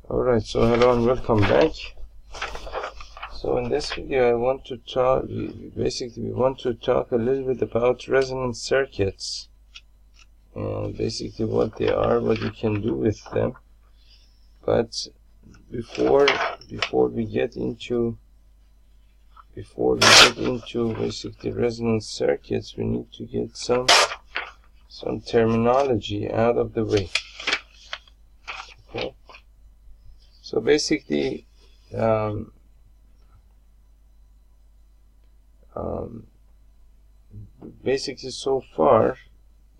Alright, so hello and welcome back. So in this video I want to talk, we want to talk a little bit about resonant circuits and basically what they are, what you can do with them. But before we get into basically resonant circuits, we need to get some terminology out of the way. Okay. So basically, so far,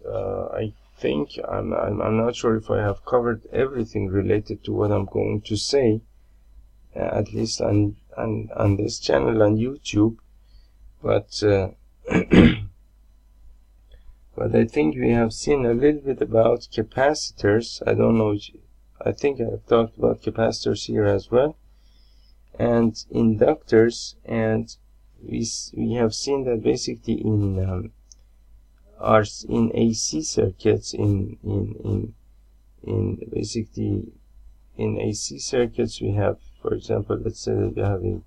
I think I'm not sure if I have covered everything related to what I'm going to say, at least on this channel on YouTube, but but I think we have seen a little bit about capacitors. I don't know. I think I've talked about capacitors here as well, and inductors, and we have seen that basically in AC circuits, in AC circuits we have, for example, let's say that we have a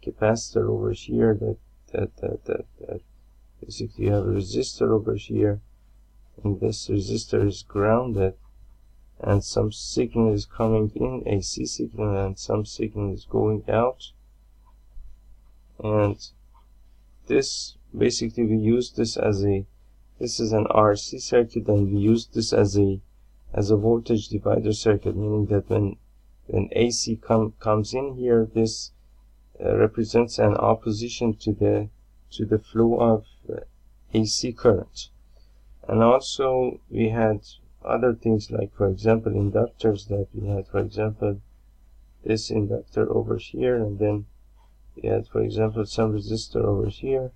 capacitor over here that basically you have a resistor over here, and this resistor is grounded, and some signal is coming in, AC signal, and some signal is going out. And this basically, we use this as this is an RC circuit, and we use this as a voltage divider circuit, meaning that when AC comes in here, this represents an opposition to the flow of AC current. And also we had other things like, for example, inductors, that we had, for example, this inductor over here, and then we had, for example, some resistor over here,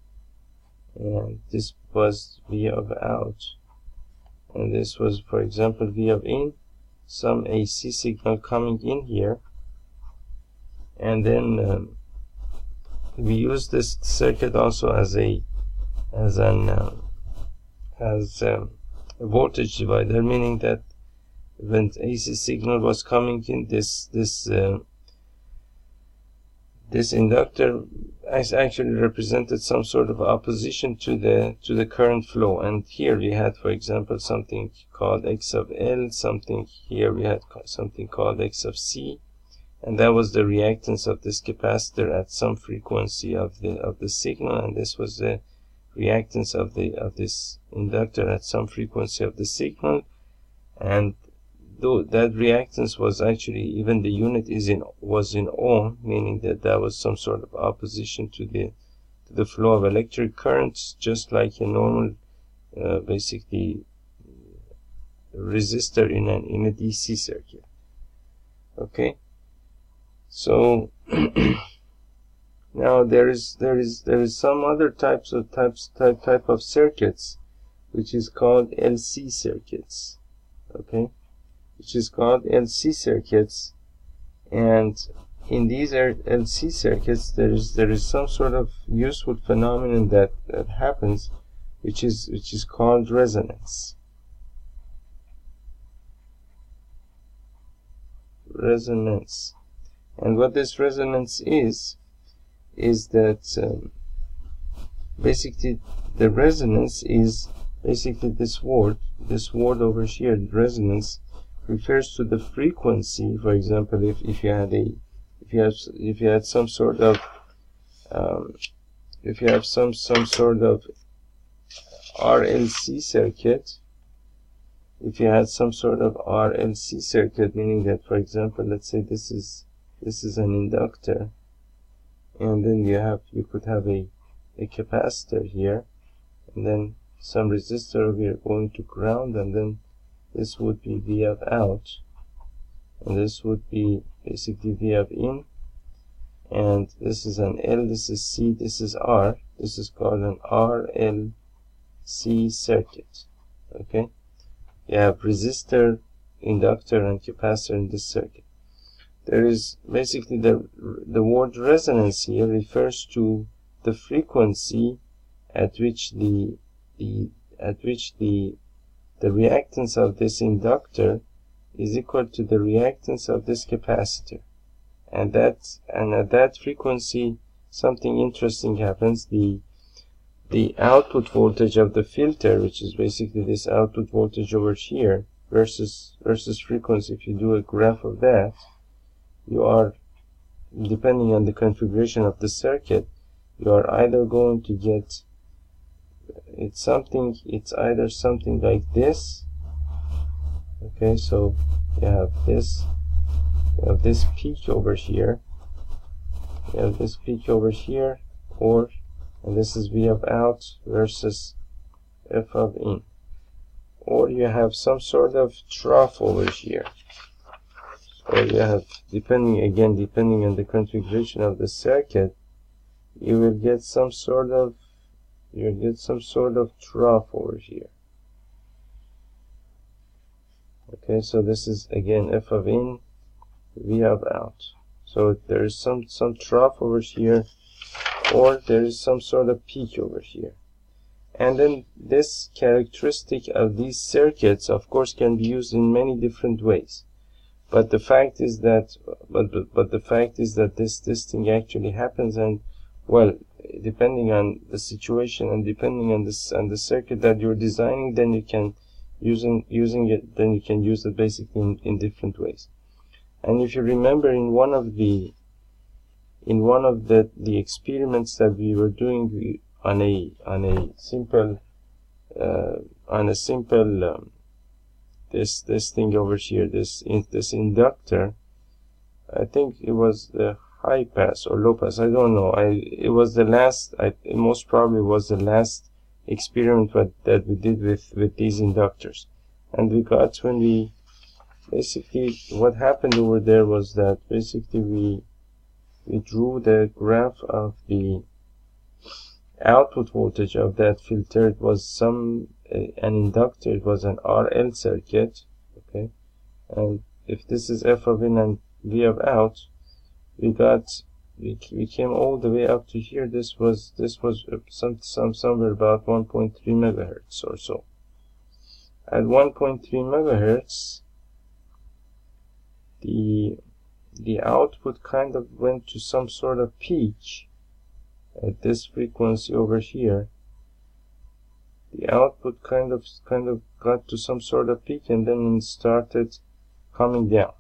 and this was V of out, and this was, for example, V of in, some AC signal coming in here. And then we use this circuit also as a voltage divider, meaning that when AC signal was coming in, this inductor actually represented some sort of opposition to the current flow. And here we had, for example, something called X of L, something here we had something called X of C, and that was the reactance of this capacitor at some frequency of the signal, and this was the reactance of this inductor at some frequency of the signal. And though that reactance was actually, even the unit was in ohm, meaning that was some sort of opposition to the flow of electric currents, just like a normal basically resistor in a DC circuit. Okay, so now there is some other type of circuits, which is called LC circuits. Okay, which is called LC circuits, and in these LC circuits there is some sort of useful phenomenon that happens, which is called resonance. And what this resonance is that basically the resonance is basically this word over here. Resonance refers to the frequency. For example, if you had some sort of RLC circuit, meaning that, for example, let's say this is an inductor, and then you could have a capacitor here, and then some resistor over here going to ground, and then this would be V of out, and this would be basically V of in, and this is an L, this is C, this is R. This is called an RLC circuit. Okay, you have resistor, inductor, and capacitor in this circuit. There is basically the word resonance here refers to the frequency at which the reactance of this inductor is equal to the reactance of this capacitor. And at that frequency, something interesting happens. The output voltage of the filter, which is basically this output voltage over here, versus frequency, if you do a graph of that, you are, depending on the configuration of the circuit, you are either going to get it's either something like this. Okay, so you have this peak over here, or, and this is V of out versus F of in, or you have some sort of trough over here, or you have, depending on the configuration of the circuit, you will get some sort of trough over here. Okay, so this is again F of in, V of out. So there is some trough over here, or there is some sort of peak over here. And then this characteristic of these circuits, of course, can be used in many different ways. But the fact is that this thing actually happens, and well, depending on the situation and depending on the circuit that you're designing, then you can use it basically in different ways. And if you remember, in one of the experiments that we were doing on a simple this thing over here, this inductor, I think it was the high pass or low pass, I don't know. It was the last, it most probably was the last experiment that we did with these inductors. And we got, when we basically, what happened over there was that basically we drew the graph of the output voltage of that filter. It was an inductor, it was an RL circuit, okay, and if this is F of in and V of out, we came all the way up to here. This was somewhere about 1.3 megahertz or so. At 1.3 megahertz, the output kind of went to some sort of peak at this frequency over here. The output kind of got to some sort of peak, and then it started coming down.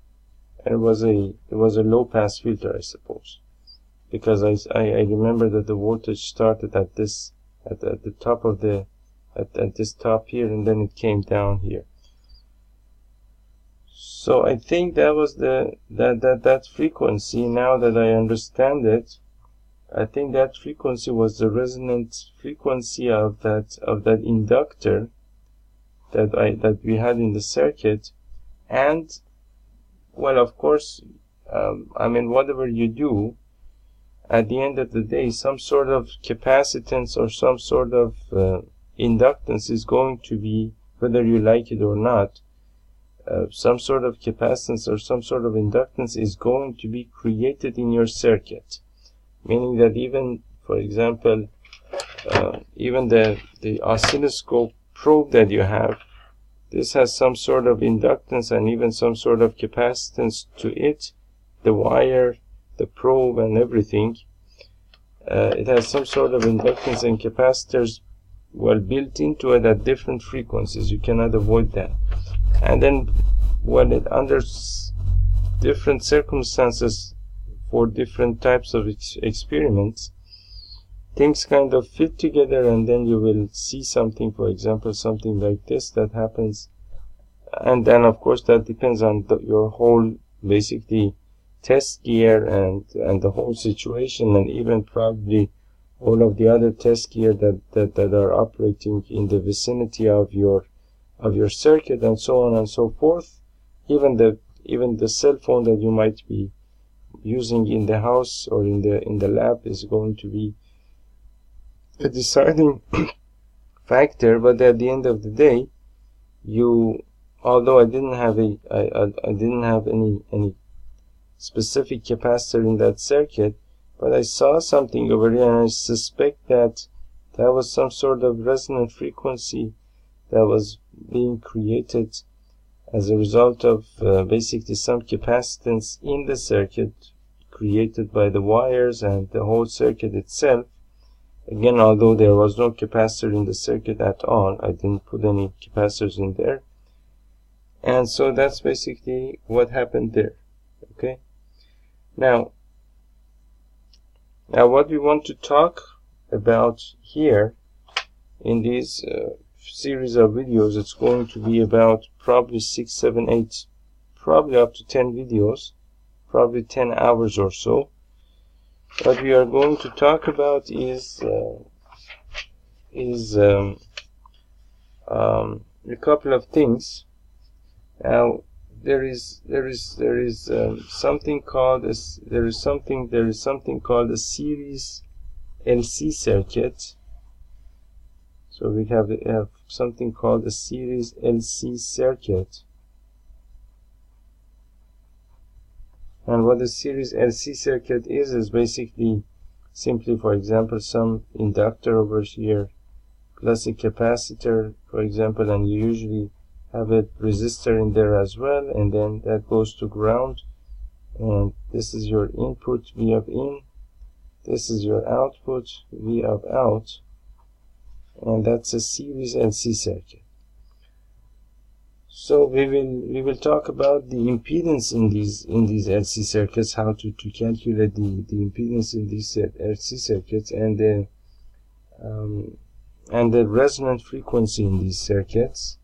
And it was a low pass filter, I suppose, because I remember that the voltage started at this at the top of the at this top here, and then it came down here. So I think that was that frequency. Now that I understand it, I think that frequency was the resonant frequency of that inductor that we had in the circuit. And well, of course, I mean, whatever you do, at the end of the day, some sort of capacitance or some sort of inductance is going to be, whether you like it or not, some sort of capacitance or some sort of inductance is going to be created in your circuit. Meaning that even, for example, even the oscilloscope probe that you have, this has some sort of inductance and even some sort of capacitance to it. The wire, the probe, and everything. It has some sort of inductance and capacitors well built into it at different frequencies. You cannot avoid that. And then, when it under different circumstances for different types of experiments, things kind of fit together, and then you will see something, for example, something like this that happens. And then, of course, that depends on your whole, basically, test gear and the whole situation, and even probably all of the other test gear that are operating in the vicinity of your circuit, and so on and so forth. Even the cell phone that you might be using in the house or in the lab is going to be a deciding factor. But at the end of the day, although I didn't have any specific capacitor in that circuit, but I saw something over here, and I suspect that was some sort of resonant frequency that was being created as a result of basically some capacitance in the circuit created by the wires and the whole circuit itself. Again, although there was no capacitor in the circuit at all, I didn't put any capacitors in there. And so that's basically what happened there. Okay. Now what we want to talk about here in these series of videos, it's going to be about probably 6, 7, 8, probably up to 10 videos, probably 10 hours or so. What we are going to talk about is a couple of things. Now there is something called a series LC circuit. So we have something called a series LC circuit. And what a series LC circuit is basically simply, for example, some inductor over here plus a capacitor, for example, and you usually have a resistor in there as well, and then that goes to ground, and this is your input V of in, this is your output V of out, and that's a series LC circuit. So we will talk about the impedance in these LC circuits, how to calculate the impedance in these LC circuits, and the resonant frequency in these circuits.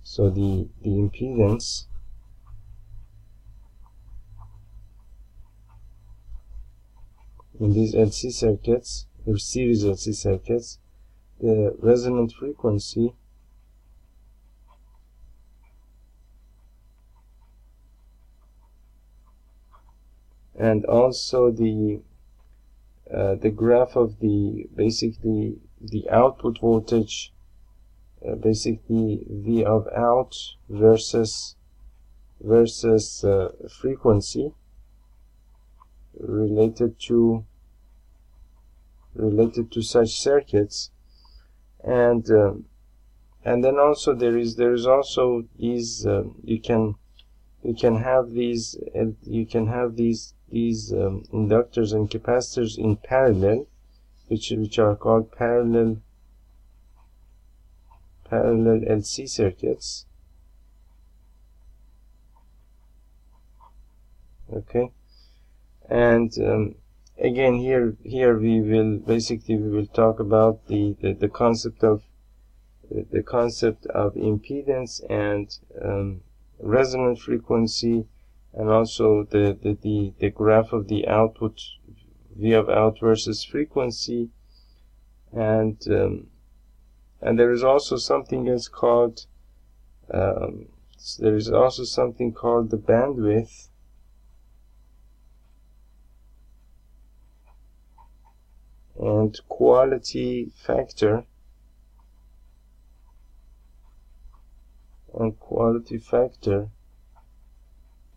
So the impedance in these LC circuits, or series LC circuits, the resonant frequency, and also the graph of basically the output voltage, basically V of out versus frequency related to such circuits, and then also there is also these you can have these inductors and capacitors in parallel, which are called parallel LC circuits. Okay, and again here we will talk about the concept of impedance and resonant frequency, and also the graph of the output V of out versus frequency, and there is also something else called the bandwidth, and quality factor,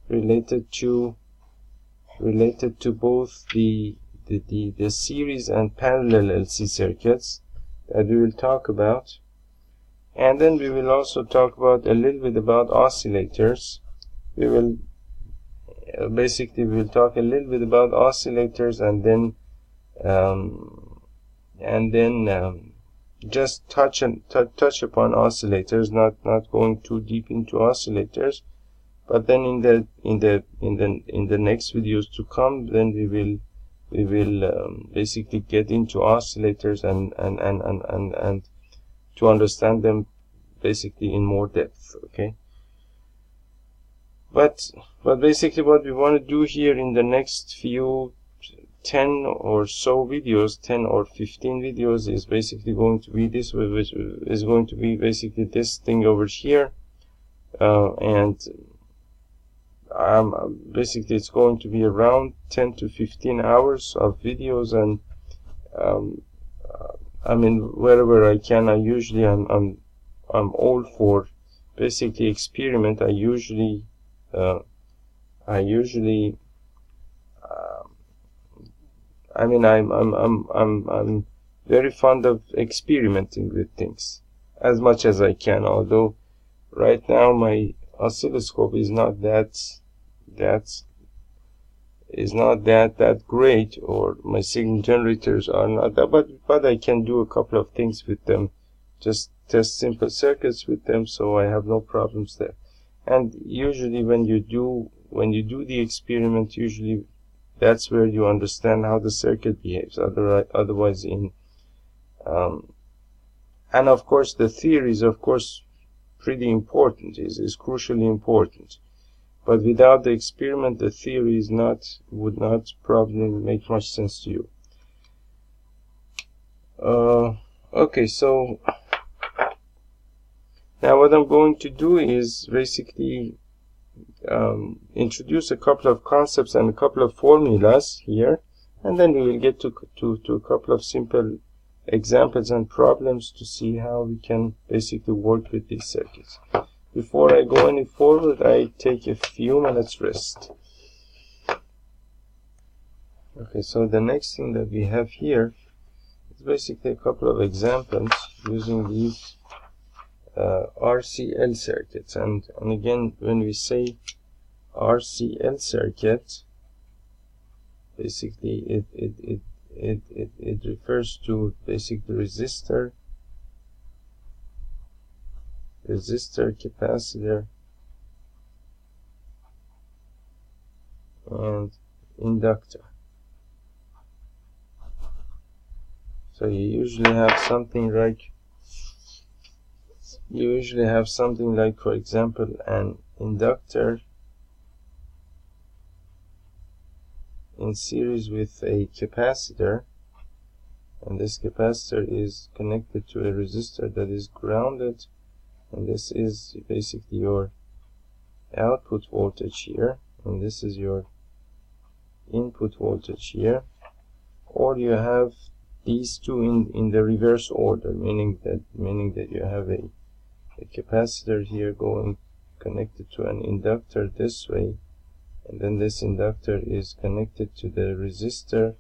related to both the series and parallel LC circuits that we will talk about. And then we will also talk about a little bit about oscillators. We will talk a little bit about oscillators, and then just touch upon oscillators, not going too deep into oscillators. But then in the next videos to come, then we will basically get into oscillators and to understand them basically in more depth. Okay. But basically what we want to do here in the next few 10 or so videos, 10 or 15 videos, is basically going to be this, which is going to be basically this thing over here, and basically it's going to be around 10 to 15 hours of videos, and I mean, wherever I can, I'm all for basically experiment. I'm very fond of experimenting with things as much as I can, although right now my oscilloscope is not that great, or my signal generators are not that, but I can do a couple of things with them, just test simple circuits with them, so I have no problems there. And usually when you do the experiment, usually that's where you understand how the circuit behaves. Otherwise and of course the theory is of course pretty important, is crucially important. But without the experiment, the theory would not probably make much sense to you. Okay, so now what I'm going to do is basically introduce a couple of concepts and a couple of formulas here, and then we will get to a couple of simple examples and problems to see how we can basically work with these circuits. Before I go any forward, I take a few minutes rest. Okay, so the next thing that we have here is basically a couple of examples using these RCL circuits. And again, when we say RCL circuit, basically it refers to basically resistor, capacitor, and inductor. So you usually have something like, for example, an inductor in series with a capacitor, and this capacitor is connected to a resistor that is grounded, and this is basically your output voltage here, and this is your input voltage here. Or you have these two in the reverse order, meaning that you have a capacitor here going connected to an inductor this way, and then this inductor is connected to the resistor,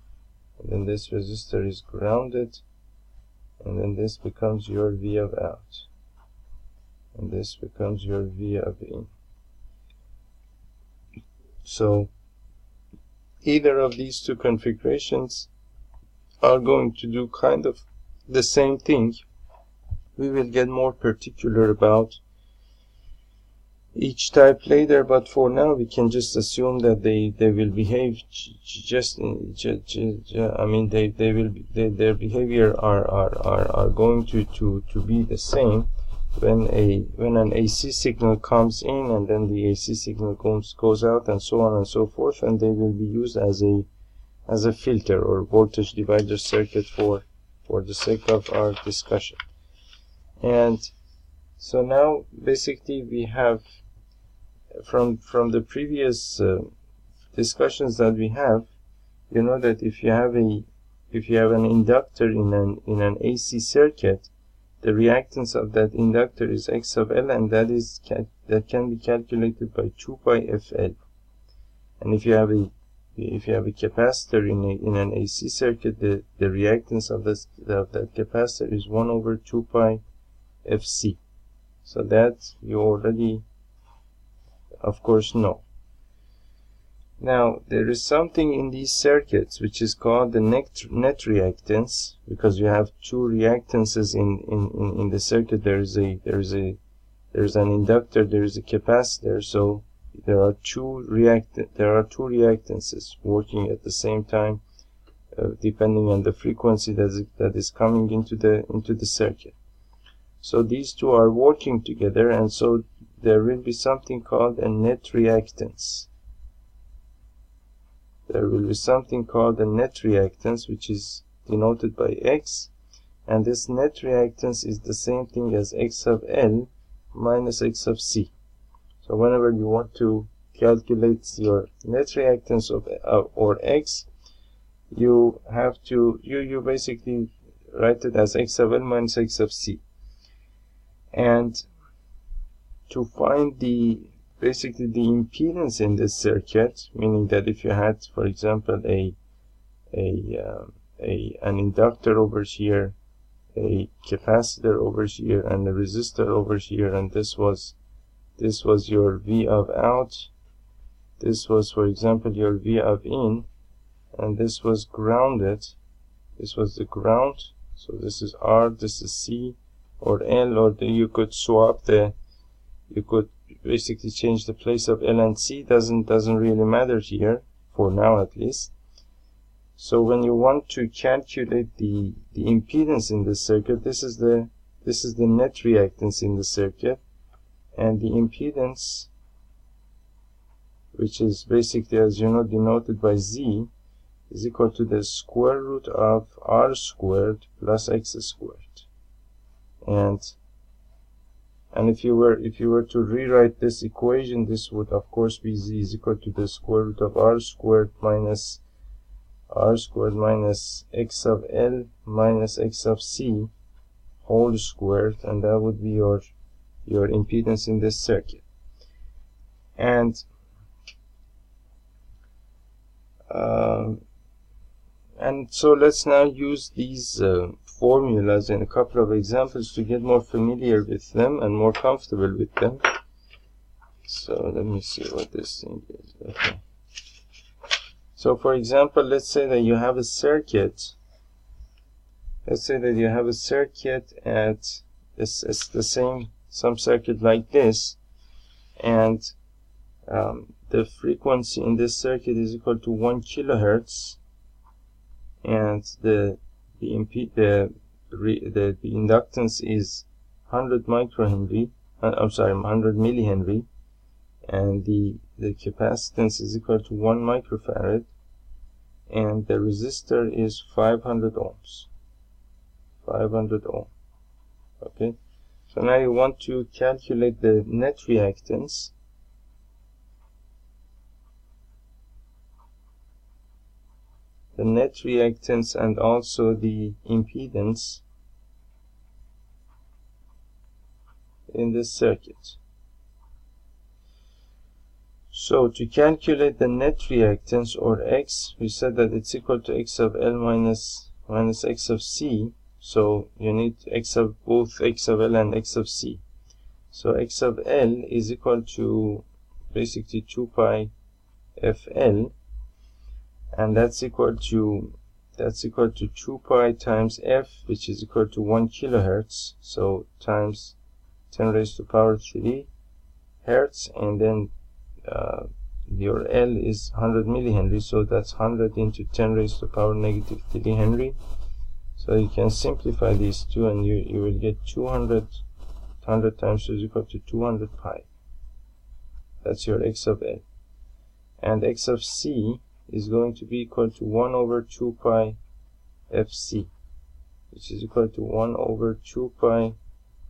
and then this resistor is grounded, and then this becomes your V of out, and this becomes your V of in. So either of these two configurations are going to do kind of the same thing. We will get more particular about each type later, but for now we can just assume that they will behave their behavior are going to be the same when an AC signal comes in, and then the AC signal goes out, and so on and so forth, and they will be used as a filter or voltage divider circuit for the sake of our discussion. And so now basically we have from the previous discussions that we have, you know that if you have an inductor in an AC circuit, the reactance of that inductor is X of L, and that can be calculated by 2 pi FL. And if you have a capacitor in an AC circuit, the reactance of that capacitor is 1 over 2 pi FC. So that you already, of course, know. Now, there is something in these circuits which is called the net reactance, because you have two reactances in the circuit. There is an inductor, there is a capacitor, so there are two reactances working at the same time, depending on the frequency that is coming into the circuit. So these two are working together, and so there will be something called a net reactance. There will be something called a net reactance, which is denoted by X, and this net reactance is the same thing as X of L minus X of C. So whenever you want to calculate your net reactance or X, you have to you basically write it as X of L minus X of C. And to find basically the impedance in this circuit, meaning that if you had, for example, an inductor over here, a capacitor over here, and a resistor over here, and this was this was your V of out, this was, for example, your V of in, and this was grounded. This was the ground, so this is R, this is C or L, or you could swap you could basically change the place of L and C. Doesn't really matter here, for now at least. So when you want to calculate the impedance in the circuit, this is the net reactance in the circuit, and the impedance, which is basically, as you know, denoted by Z, is equal to the square root of R squared plus X squared. And if you were to rewrite this equation, this would of course be Z is equal to the square root of R squared minus X of L minus X of C whole squared, and that would be your impedance in this circuit. And so let's now use these formulas in a couple of examples to get more familiar with them and more comfortable with them. So let me see what this thing is. Okay. So for example, let's say that you have a circuit. Let's say that you have a circuit at some circuit like this, and the frequency in this circuit is equal to 1 kilohertz, and the inductance is 100 microhenry. I'm 100 millihenry, and the capacitance is equal to 1 microfarad, and the resistor is 500 ohms. 500 ohm. Okay. So now you want to calculate the net reactance. The net reactance and also the impedance in this circuit. So to calculate the net reactance, or X, we said that it's equal to X of L minus X of C. So you need both X of L and X of C. So X of L is equal to basically 2 pi FL, and that's equal to 2 pi times F, which is equal to 1 kilohertz, so times 10 raised to power 3 hertz, and then your L is 100 millihenry, so that's 100 into 10 raised to power negative 3 Henry. So you can simplify these two, and you will get 100 times 2 is equal to 200 pi. That's your X of L. And X of C is going to be equal to 1 over 2 pi FC, which is equal to 1 over 2 pi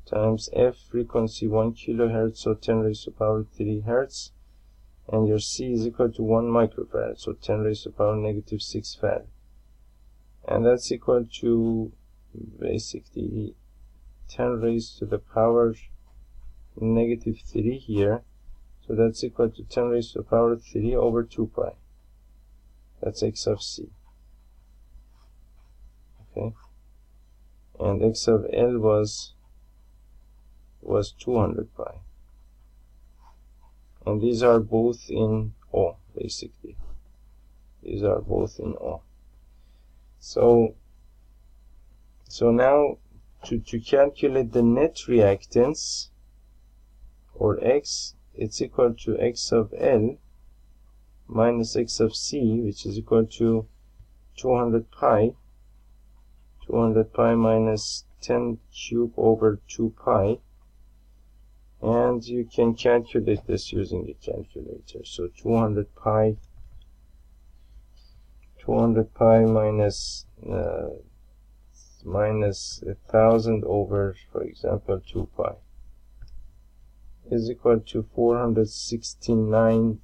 times F, frequency 1 kilohertz, so 10 raised to power 3 hertz, and your C is equal to 1 microfarad, so 10 raised to power negative 6 farad. And that's equal to basically 10 raised to the power negative 3 here, so that's equal to 10 raised to the power 3 over 2 pi. That's X of C. Okay, and X of L was 200 pi, and these are both in O. Basically, these are both in O. So now to calculate the net reactance, or X, it's equal to X of L minus X of C, which is equal to 200 pi minus 10 cube over 2 pi, and you can calculate this using a calculator. So 200 pi minus 1000 over, for example, 2 pi is equal to 469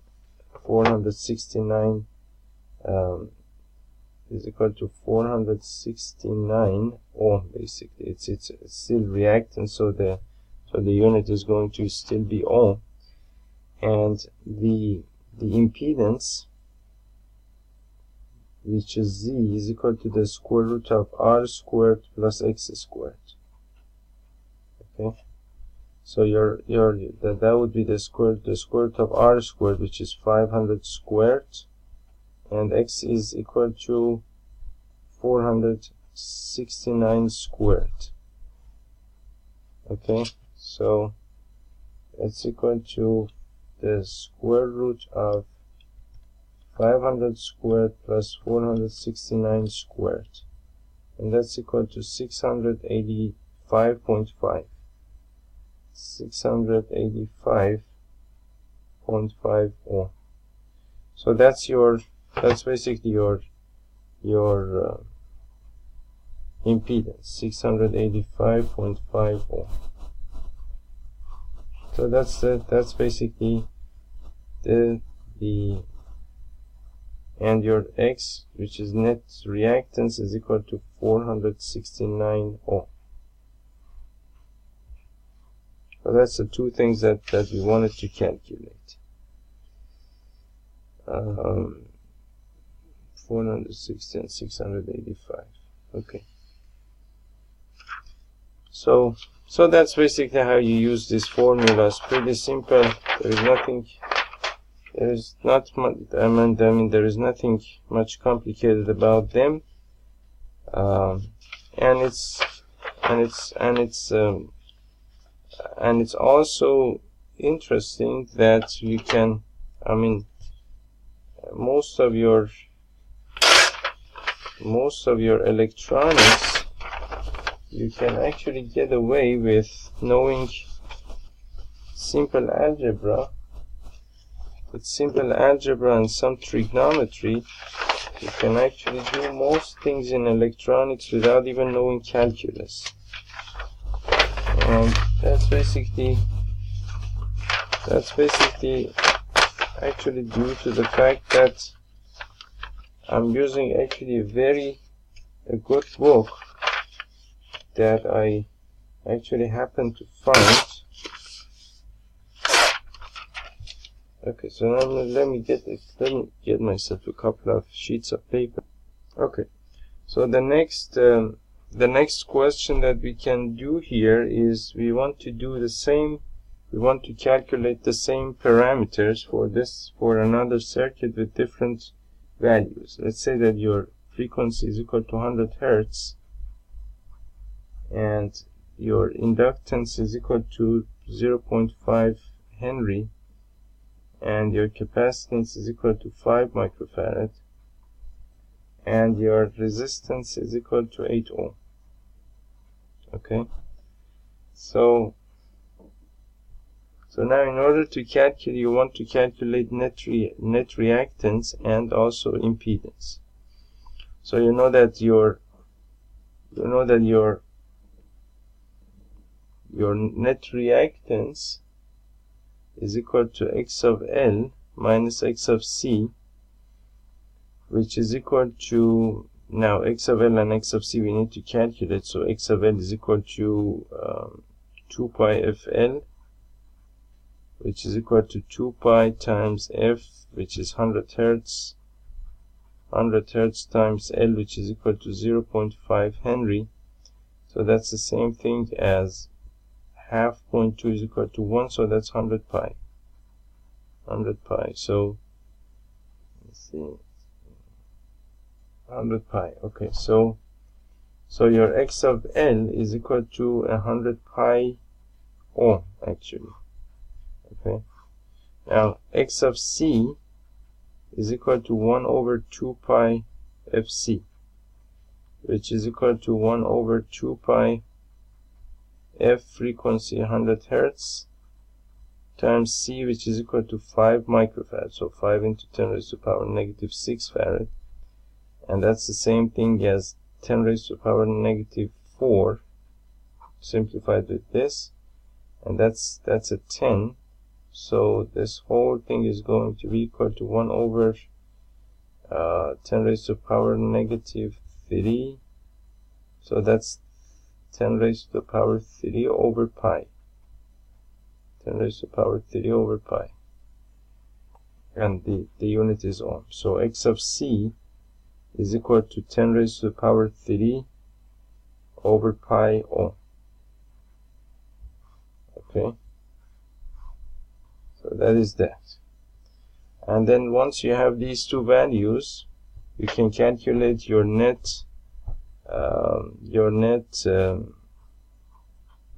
is equal to 469 ohm. Basically, it's still reactance, so the unit is going to still be ohm, and the impedance, which is Z, is equal to the square root of R squared plus X squared. Okay, So that would be the square root of r squared, which is 500 squared, and x is equal to 469 squared. Okay, so it's equal to the square root of 500 squared plus 469 squared, and that's equal to 685.5. 685.5 ohm. So that's basically your impedance, 685.5 ohm. So that's basically the and your X, which is net reactance, is equal to 469 ohm. So that's the two things that we wanted to calculate. 460 and 685. Okay. So that's basically how you use this formula. It's pretty simple. There is nothing. There is not much. I mean, there is nothing much complicated about them. And it's also interesting that you can. I mean, most of your electronics, you can actually get away with knowing simple algebra. With simple algebra and some trigonometry, you can actually do most things in electronics without even knowing calculus. And that's basically actually due to the fact that I'm using actually a good book that I actually happened to find. Okay, so now let me get myself a couple of sheets of paper. Okay, so the next question that we can do here is we want to calculate the same parameters for another circuit with different values. Let's say that your frequency is equal to 100 Hertz and your inductance is equal to 0.5 Henry and your capacitance is equal to 5 microfarad and your resistance is equal to 8 ohm. Okay, so now in order to calculate, you want to calculate net reactance and also impedance. So you know that your net reactance is equal to x of L minus x of C, which is equal to, now x of L and x of C we need to calculate. So x of L is equal to 2 pi FL, which is equal to 2 pi times F, which is 100 Hertz, 100 Hertz times L, which is equal to 0.5 Henry. So that's the same thing as half 0.2 is equal to 1, so that's 100 pi. 100 pi. So let's see, 100 pi. Okay, so your x of L is equal to 100 pi ohm actually. Okay, now x of C is equal to 1 over 2 pi FC, which is equal to 1 over 2 pi F frequency 100 Hertz times C, which is equal to 5 microfarad. So 5 into 10 raised to the power negative 6 farad, and that's the same thing as 10 raised to the power negative 4 simplified with this, and that's a 10. So this whole thing is going to be equal to 1 over 10 raised to the power negative 3. So that's 10 raised to the power 3 over pi. 10 raised to the power 3 over pi. And the unit is ohm. So x of C is equal to 10 raised to the power 3 over pi ohm. Okay. Okay, so that is that. And then once you have these two values, you can calculate your net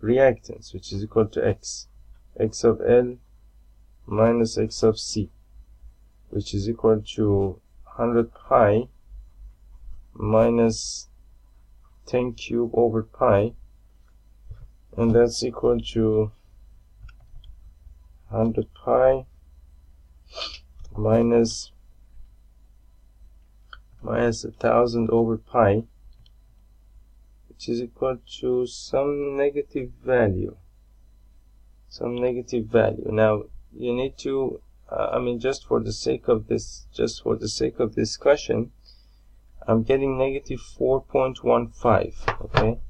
reactance, which is equal to x of L minus x of C, which is equal to 100 pi minus 10 cube over pi, and that's equal to 100 pi minus 1000 over pi, which is equal to some negative value. Now you need to just for the sake of discussion, I'm getting negative 4.15. okay,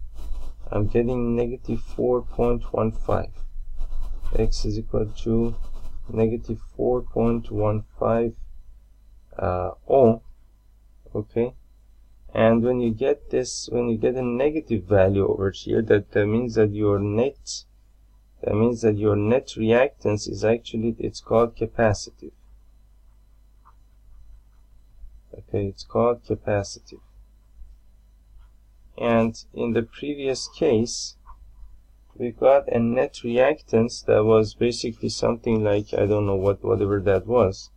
I'm getting negative 4.15. X is equal to negative 4.15 ohm. Okay, and when you get a negative value over here, that means that your net reactance is actually, it's called capacitive. Okay, it's called capacitive. And in the previous case, we got a net reactance that was basically something like, I don't know whatever that was.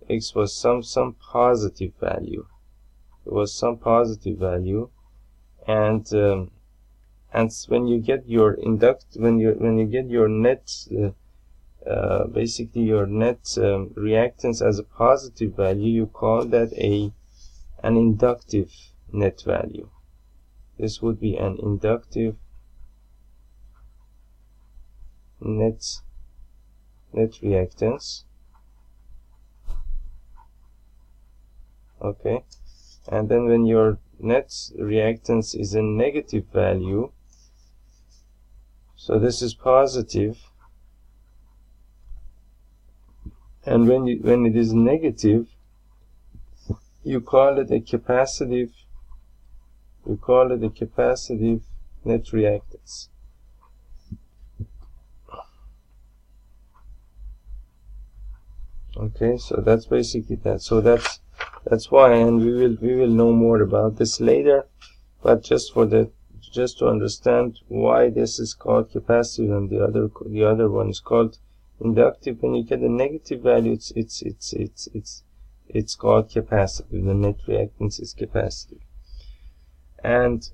X was some positive value. It was some positive value, and when you get your when you get your net basically your net reactance as a positive value, you call that an inductive net value. This would be an inductive net reactance. Okay, and then when your net reactance is a negative value, so this is positive, and when it is negative, you call it a capacitive net reactance. Okay, so that's basically that. So that's why, and we will know more about this later, but just to understand why this is called capacitive and the other one is called inductive. When you get a negative value, it's called capacitive. The net reactance is capacitive. And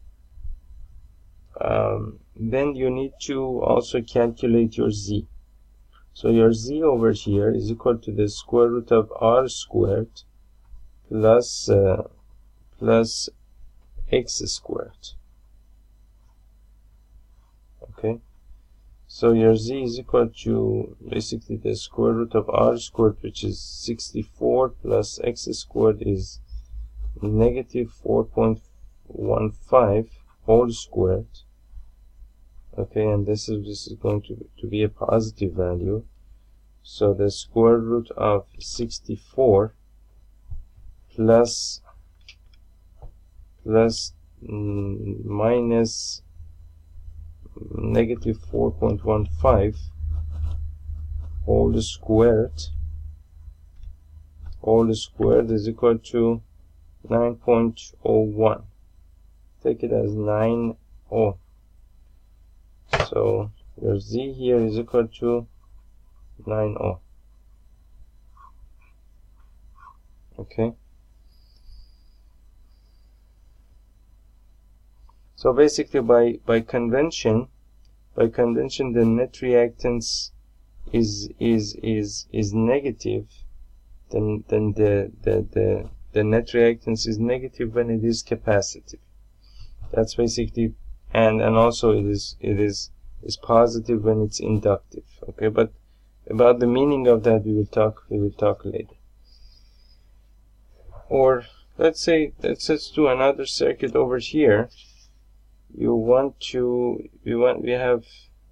then you need to also calculate your Z. So your Z over here is equal to the square root of R squared plus X squared. Okay, so your Z is equal to basically the square root of R squared, which is 64, plus X squared is negative 4.15 whole squared. Okay, and this is going to be a positive value. So the square root of 64 plus minus negative 4.15 all squared is equal to 9.01. Take it as 9 ohm. So your Z here is equal to 9 ohm. Okay, so basically by convention the net reactance is negative. Then the net reactance is negative when it is capacitive. That's basically, and also it is positive when it's inductive. Okay, but about the meaning of that we will talk later. Or let's do another circuit over here. We have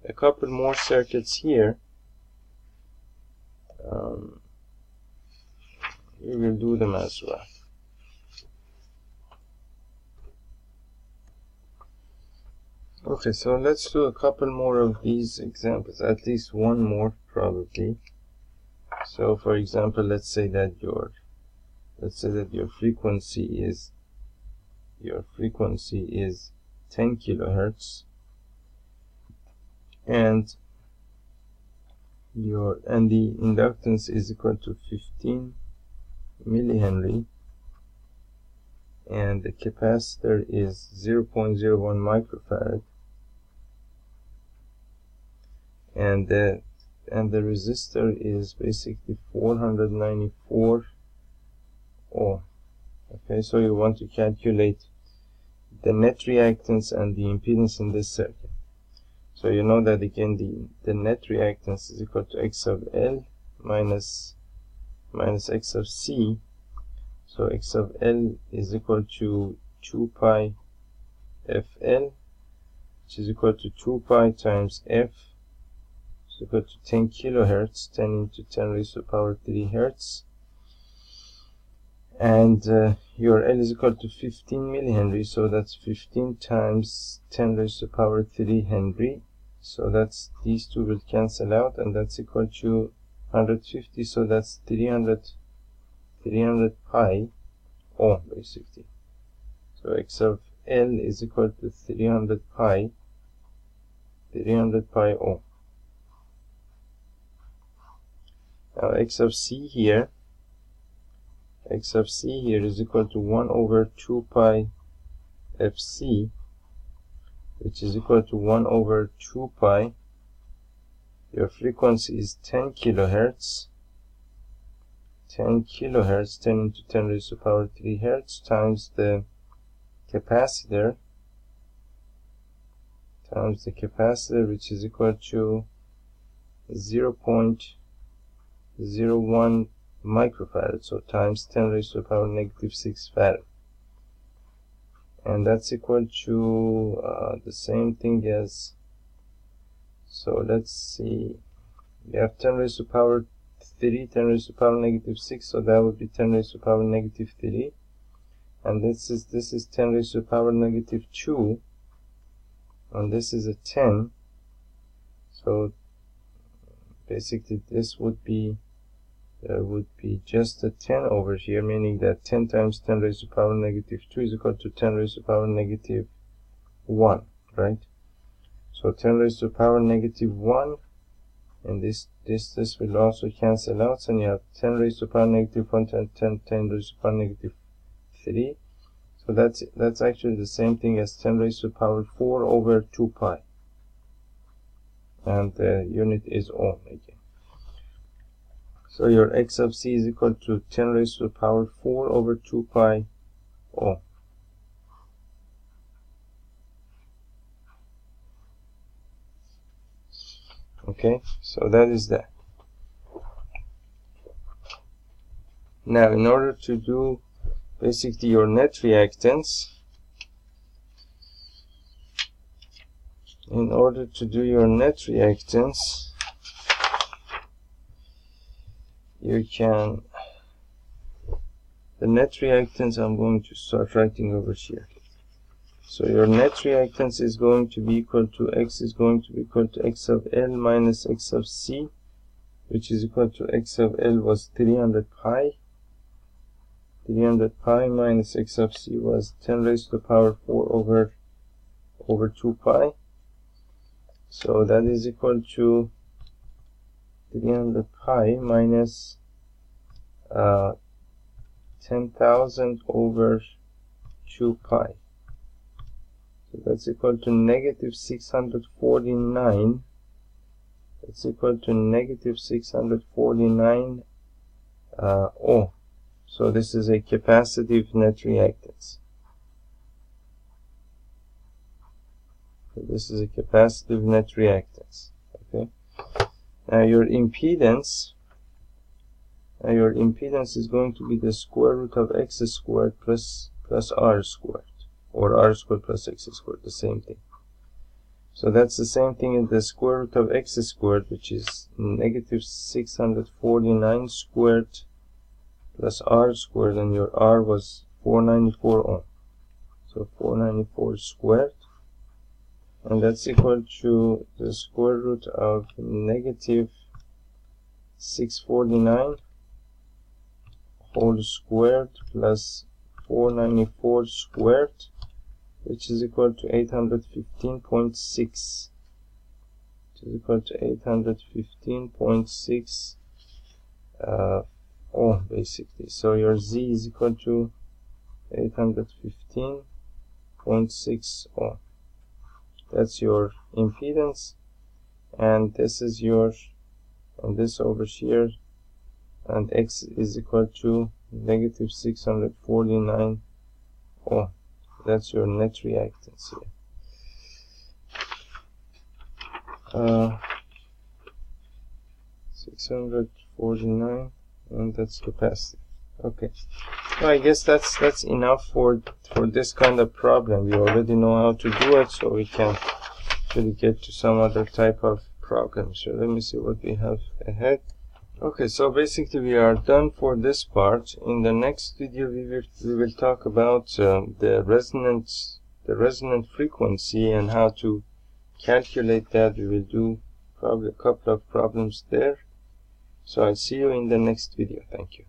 a couple more circuits here. We will do them as well. Okay, so let's do a couple more of these examples, at least one more probably. So for example, let's say that your frequency is 10 kilohertz, and the inductance is equal to 15 millihenry, and the capacitor is 0.01 microfarad, and the resistor is basically 494 ohm. Okay, so you want to calculate the net reactance and the impedance in this circuit. So you know that again the net reactance is equal to X of L minus X of C. So X of L is equal to 2 pi FL, which is equal to 2 pi times F, which is equal to 10 kilohertz, 10 into 10 raised to the power 3 hertz. And your L is equal to 15 millihenry, so that's 15 times 10 raised to the power 3 Henry. So that's, these two will cancel out, and that's equal to 150, so that's 300 pi ohm basically. So X of L is equal to 300 pi ohm. Now X of C here is equal to 1 over 2 pi FC, which is equal to 1 over 2 pi. Your frequency is 10 kilohertz. 10 kilohertz, 10 into 10 raised to the power 3 hertz, times the capacitor, which is equal to 0.01 microfarad, so times 10 raised to the power negative 6 farad. And that's equal to the same thing as, so let's see, we have 10 raised to the power 3, 10 raised to the power negative 6, so that would be 10 raised to the power negative 3. And this is 10 raised to the power negative 2, and this is a 10. So basically this would be, there would be just a 10 over here, meaning that 10 times 10 raised to the power negative 2 is equal to 10 raised to the power negative 1, right? So 10 raised to the power negative 1, and this will also cancel out, so you have 10 raised to the power negative 1, 10 raised to the power negative 3. So that's actually the same thing as 10 raised to the power 4 over 2 pi. And the unit is ohm again. So your X of C is equal to 10 raised to the power 4 over 2 pi ohm. Okay, so that is that. Now, in order to do basically your net reactance, you can, the net reactance I'm going to start writing over here. So your net reactance is going to be equal to X is going to be equal to X of L minus X of C, which is equal to X of L was 300 pi. 300 pi minus X of C was 10 raised to the power 4 over 2 pi. So that is equal to 300 pi minus 10,000 over 2 pi. So that's equal to negative 649. That's equal to negative 649 ohm. So this is a capacitive net reactance. This is a capacitive net reactance. Okay. Now your impedance is going to be the square root of x squared plus r squared, or r squared plus x squared, the same thing. So that's the same thing as the square root of x squared, which is negative 649 squared plus r squared, and your r was 494 ohm. So 494 squared and that's equal to the square root of negative 649 whole squared plus 494 squared, which is equal to 815.6, which is equal to 815.6 basically. So your Z is equal to 815.6 ohm. That's your impedance, and this is your, and this over here, and X is equal to negative 649 ohm. That's your net reactance here. 649, and that's capacity. Okay, so I guess that's enough for this kind of problem. We already know how to do it, so we can actually get to some other type of problem. So let me see what we have ahead. Okay, so basically we are done for this part. In the next video we will talk about the resonant frequency and how to calculate that. We will do probably a couple of problems there. So I'll see you in the next video. Thank you.